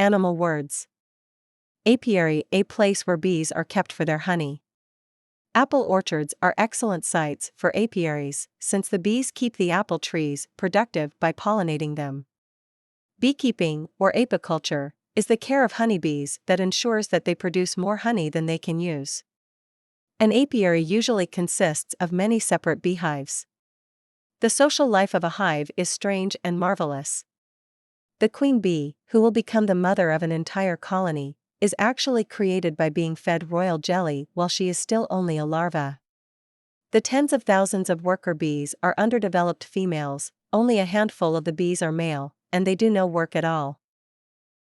Animal words. Apiary, a place where bees are kept for their honey. Apple orchards are excellent sites for apiaries, since the bees keep the apple trees productive by pollinating them. Beekeeping, or apiculture, is the care of honeybees that ensures that they produce more honey than they can use. An apiary usually consists of many separate beehives. The social life of a hive is strange and marvelous. The queen bee, who will become the mother of an entire colony, is actually created by being fed royal jelly while she is still only a larva. The tens of thousands of worker bees are underdeveloped females, only a handful of the bees are male, and they do no work at all.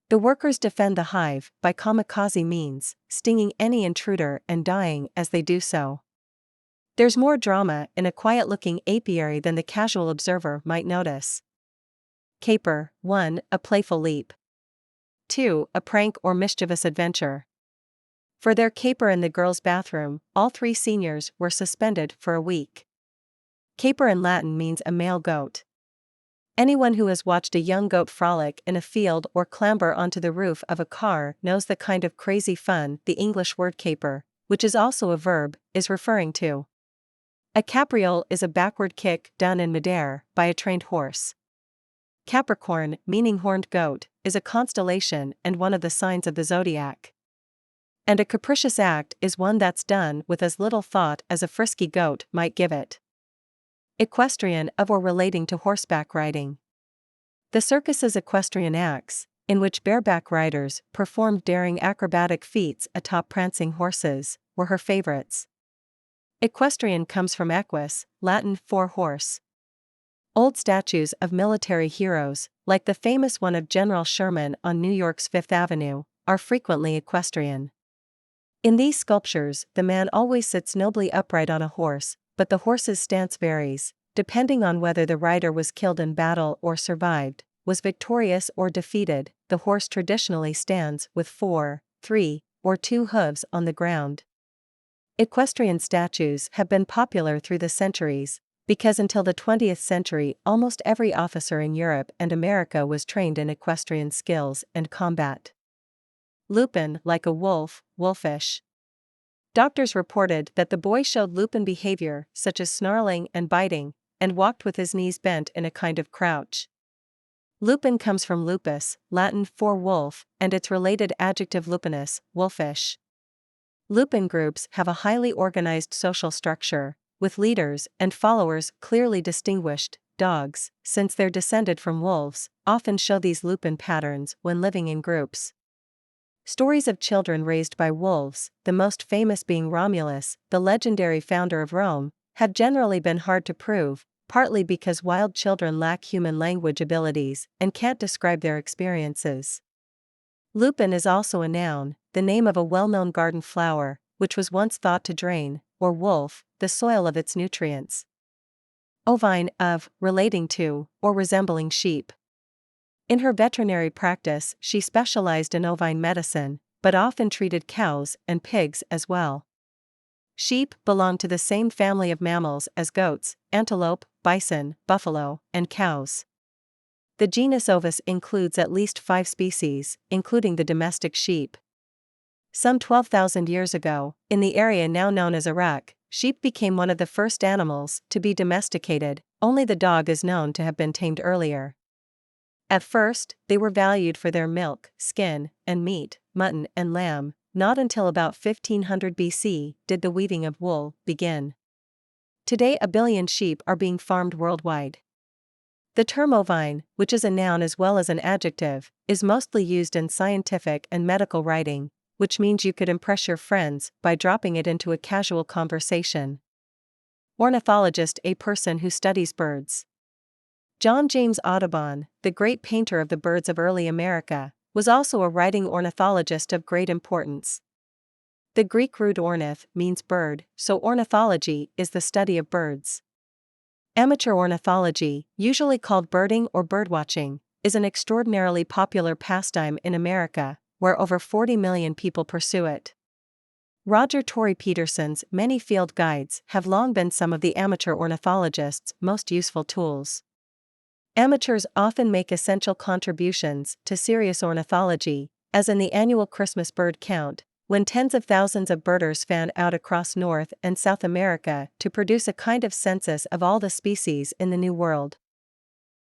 The workers defend the hive by kamikaze means, stinging any intruder and dying as they do so. There's more drama in a quiet-looking apiary than the casual observer might notice. Caper. 1. A playful leap. 2. A prank or mischievous adventure. For their caper in the girls' bathroom, all 3 seniors were suspended for a week. Caper in Latin means a male goat. Anyone who has watched a young goat frolic in a field or clamber onto the roof of a car knows the kind of crazy fun the English word caper, which is also a verb, is referring to. A capriole is a backward kick done in midair by a trained horse. Capricorn, meaning horned goat, is a constellation and one of the signs of the zodiac. And a capricious act is one that's done with as little thought as a frisky goat might give it. Equestrian, of or relating to horseback riding. The circus's equestrian acts, in which bareback riders performed daring acrobatic feats atop prancing horses, were her favorites. Equestrian comes from equus, Latin for horse. Old statues of military heroes, like the famous one of General Sherman on New York's Fifth Avenue, are frequently equestrian. In these sculptures, the man always sits nobly upright on a horse, but the horse's stance varies, depending on whether the rider was killed in battle or survived, was victorious or defeated. The horse traditionally stands with 4, 3, or 2 hooves on the ground. Equestrian statues have been popular through the centuries, because until the 20th century almost every officer in Europe and America was trained in equestrian skills and combat. Lupin, like a wolf, wolfish. Doctors reported that the boy showed lupin behavior, such as snarling and biting, and walked with his knees bent in a kind of crouch. Lupin comes from lupus, Latin for wolf, and its related adjective lupinus, wolfish. Lupin groups have a highly organized social structure, with leaders and followers clearly distinguished. Dogs, since they're descended from wolves, often show these lupin patterns when living in groups. Stories of children raised by wolves, the most famous being Romulus, the legendary founder of Rome, have generally been hard to prove, partly because wild children lack human language abilities and can't describe their experiences. Lupin is also a noun, the name of a well-known garden flower, which was once thought to drain, or wolf, the soil of its nutrients. Ovine, of, relating to, or resembling sheep. In her veterinary practice, she specialized in ovine medicine, but often treated cows and pigs as well. Sheep belong to the same family of mammals as goats, antelope, bison, buffalo, and cows. The genus Ovis includes at least 5 species, including the domestic sheep. Some 12,000 years ago, in the area now known as Iraq, sheep became one of the first animals to be domesticated. Only the dog is known to have been tamed earlier. At first, they were valued for their milk, skin, and meat, mutton and lamb. Not until about 1500 BC did the weaving of wool begin. Today 1 billion sheep are being farmed worldwide. The term ovine, which is a noun as well as an adjective, is mostly used in scientific and medical writing, which means you could impress your friends by dropping it into a casual conversation. Ornithologist, a person who studies birds. John James Audubon, the great painter of the birds of early America, was also a writing ornithologist of great importance. The Greek root ornith means bird, so ornithology is the study of birds. Amateur ornithology, usually called birding or birdwatching, is an extraordinarily popular pastime in America, where over 40 million people pursue it. Roger Tory Peterson's many field guides have long been some of the amateur ornithologists' most useful tools. Amateurs often make essential contributions to serious ornithology, as in the annual Christmas bird count, when tens of thousands of birders fan out across North and South America to produce a kind of census of all the species in the New World.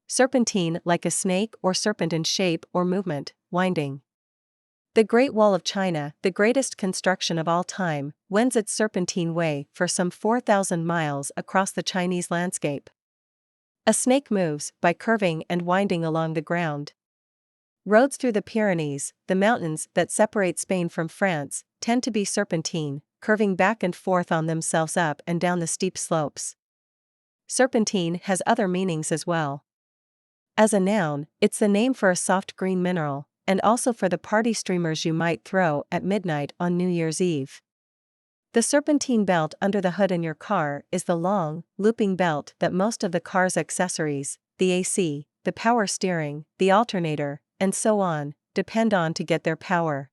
Serpentine, like a snake or serpent in shape or movement, winding. The Great Wall of China, the greatest construction of all time, wends its serpentine way for some 4,000 miles across the Chinese landscape. A snake moves by curving and winding along the ground. Roads through the Pyrenees, the mountains that separate Spain from France, tend to be serpentine, curving back and forth on themselves up and down the steep slopes. Serpentine has other meanings as well. As a noun, it's the name for a soft green mineral, and also for the party streamers you might throw at midnight on New Year's Eve. The serpentine belt under the hood in your car is the long, looping belt that most of the car's accessories, the AC, the power steering, the alternator, and so on, depend on to get their power.